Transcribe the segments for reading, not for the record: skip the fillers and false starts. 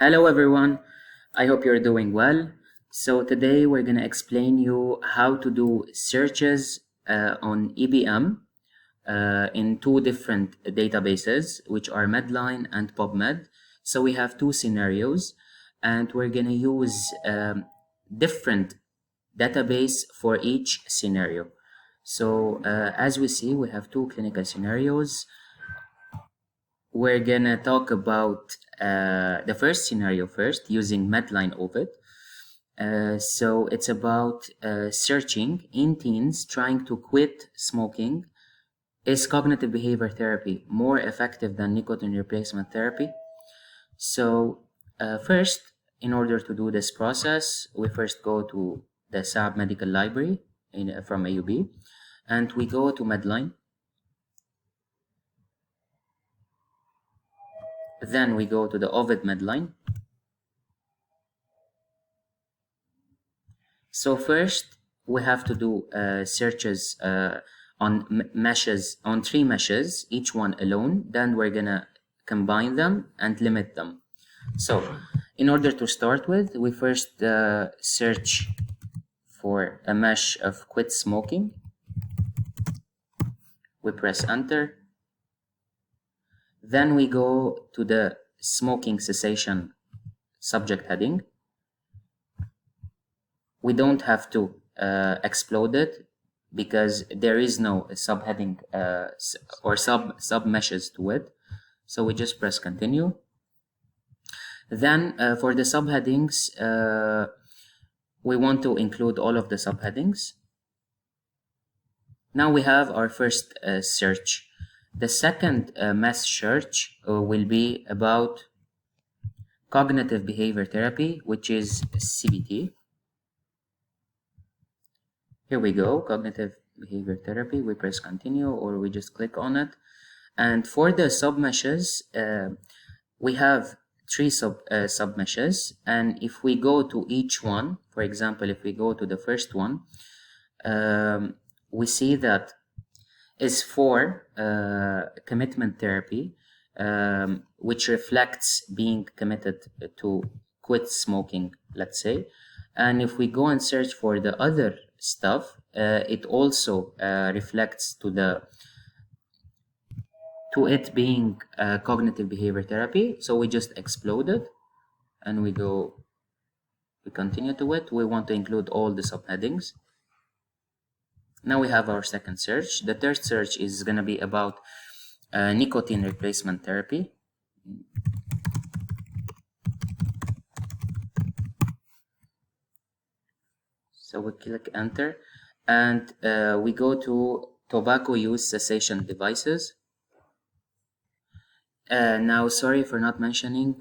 Hello everyone, I hope you're doing well. So today we're going to explain you how to do searches on EBM in two different databases, which are Medline and PubMed. So we have two scenarios and we're going to use different database for each scenario. So as we see, we have two clinical scenarios. We're gonna talk about the first scenario first using Medline OVID. So it's about searching in teens trying to quit smoking. Is cognitive behavior therapy more effective than nicotine replacement therapy? So first, in order to do this process, we first go to the SAB Medical Library from AUB, and we go to Medline. Then we go to the OVID Medline. So first, we have to do searches on meshes, on three meshes, each one alone. Then we're gonna combine them and limit them. So in order to start with, we first search for a mesh of quit smoking. We press enter. Then we go to the smoking cessation subject heading. We don't have to explode it because there is no subheading or sub meshes to it. So we just press continue. Then for the subheadings, we want to include all of the subheadings. Now we have our first search. The second mesh search will be about cognitive behavior therapy, which is CBT. Here we go, cognitive behavior therapy. We press continue or we just click on it. And for the submeshes, we have three submeshes. And if we go to each one, for example, if we go to the first one, we see that is for commitment therapy, which reflects being committed to quit smoking, let's say. And if we go and search for the other stuff, it also reflects to it being cognitive behavior therapy. So we just explode it and we continue to it. We want to include all the subheadings. Now we have our second search. The third search is going to be about nicotine replacement therapy. So we click enter and we go to tobacco use cessation devices. Now, sorry for not mentioning,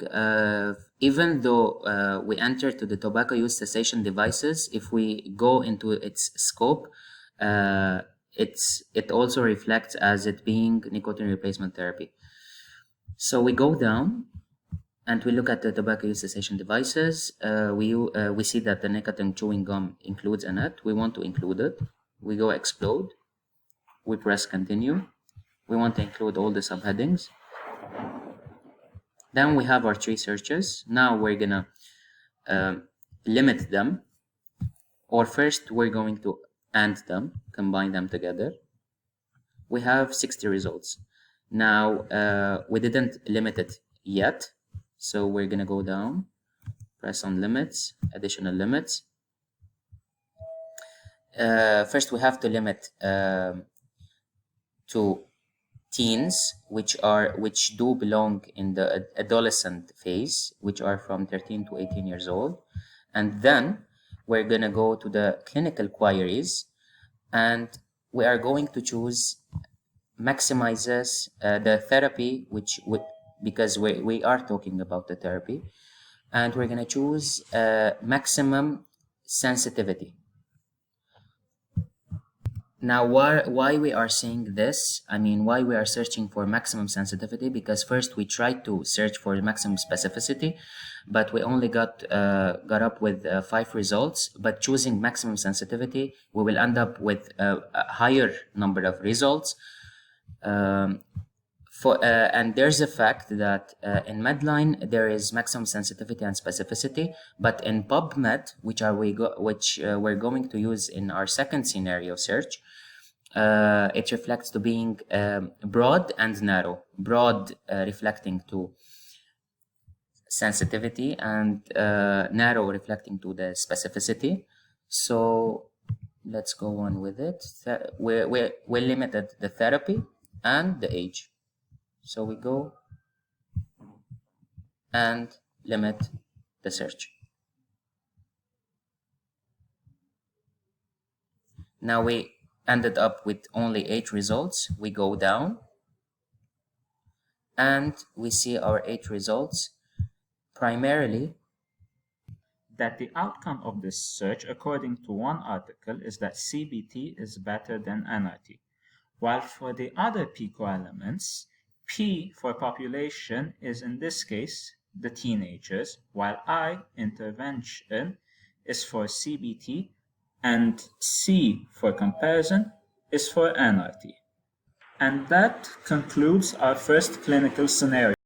even though we enter to the tobacco use cessation devices, if we go into its scope, it also reflects as it being nicotine replacement therapy. So we go down and we look at the tobacco use cessation devices. We see that the nicotine chewing gum includes in it. We want to include it. We go explode. We press continue. We want to include all the subheadings. Then we have our three searches. Now we're gonna limit them, or first we're going to AND them, combine them together. We have 60 results. Now we didn't limit it yet, so we're gonna go down, press on limits, additional limits. First we have to limit to teens, which do belong in the adolescent phase, which are from 13 to 18 years old. And then we're gonna go to the clinical queries, and we are going to choose maximizes the therapy, because we are talking about the therapy, and we're gonna choose maximum sensitivity. Now, why we are saying this? I mean, why we are searching for maximum sensitivity? Because first we tried to search for maximum specificity, but we only got up with 5 results. But choosing maximum sensitivity, we will end up with a higher number of results. And there's a fact that in Medline there is maximum sensitivity and specificity, but in PubMed, which we're going to use in our second scenario search, it reflects to being broad and narrow. Broad reflecting to sensitivity and narrow reflecting to the specificity. So let's go on with it. We limited the therapy and the age. So we go and limit the search. Now we ended up with only 8 results. We go down and we see our 8 results. Primarily, that the outcome of this search, according to one article, is that CBT is better than NRT. While for the other P coelements, P for population is in this case the teenagers, while I, intervention, is for CBT, and C for comparison is for NRT. And that concludes our first clinical scenario.